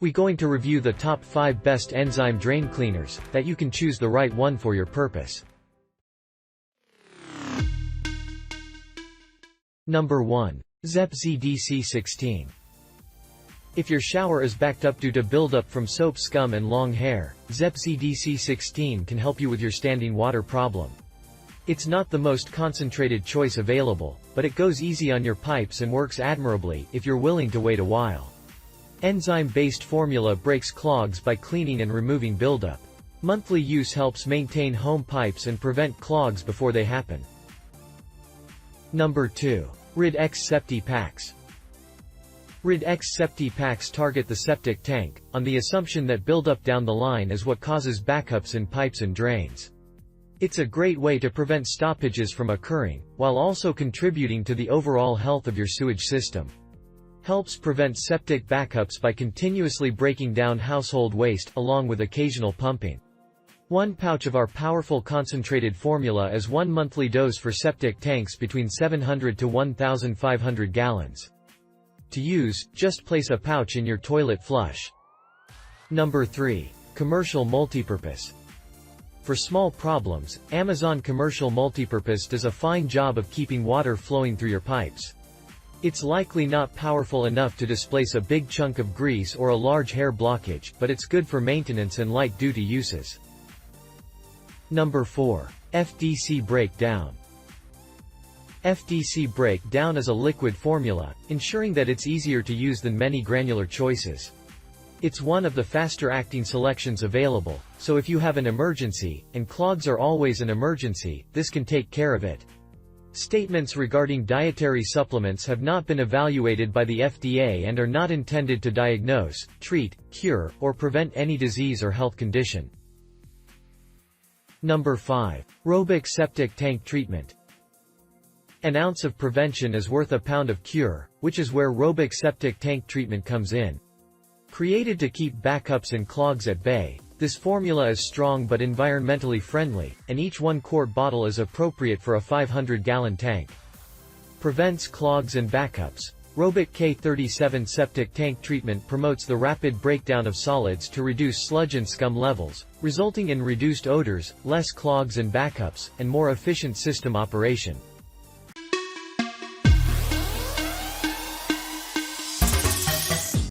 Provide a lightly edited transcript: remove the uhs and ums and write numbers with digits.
We're going to review the top 5 best enzyme drain cleaners, that you can choose the right one for your purpose. Number 1. Zep ZDC16. If your shower is backed up due to buildup from soap scum and long hair, Zep ZDC16 can help you with your standing water problem. It's not the most concentrated choice available, but it goes easy on your pipes and works admirably if you're willing to wait a while. Enzyme-based formula breaks clogs by cleaning and removing buildup. Monthly use helps maintain home pipes and prevent clogs before they happen. Number 2. Roebic Septi-Pacs. Roebic Septi-Pacs target the septic tank, on the assumption that buildup down the line is what causes backups in pipes and drains. It's a great way to prevent stoppages from occurring, while also contributing to the overall health of your sewage system. Helps prevent septic backups by continuously breaking down household waste, along with occasional pumping. 1 pouch of our powerful concentrated formula is 1 monthly dose for septic tanks between 700 to 1,500 gallons. To use, just place a pouch in your toilet flush. Number 3. Commercial Multipurpose. For small problems, Amazon Commercial Multipurpose does a fine job of keeping water flowing through your pipes. It's likely not powerful enough to displace a big chunk of grease or a large hair blockage, but it's good for maintenance and light-duty uses. Number 4. FDC Break Down. FDC Break Down is a liquid formula, ensuring that it's easier to use than many granular choices. It's one of the faster-acting selections available, so if you have an emergency, and clogs are always an emergency, this can take care of it. Statements regarding dietary supplements have not been evaluated by the FDA and are not intended to diagnose, treat, cure, or prevent any disease or health condition. Number 5. Roebic Septic Tank Treatment. An ounce of prevention is worth a pound of cure, which is where Roebic Septic Tank Treatment comes in. Created to keep backups and clogs at bay, this formula is strong but environmentally friendly, and each 1-quart bottle is appropriate for a 500-gallon tank. Prevents clogs and backups. Roebic K37 Septic Tank Treatment promotes the rapid breakdown of solids to reduce sludge and scum levels, resulting in reduced odors, less clogs and backups, and more efficient system operation.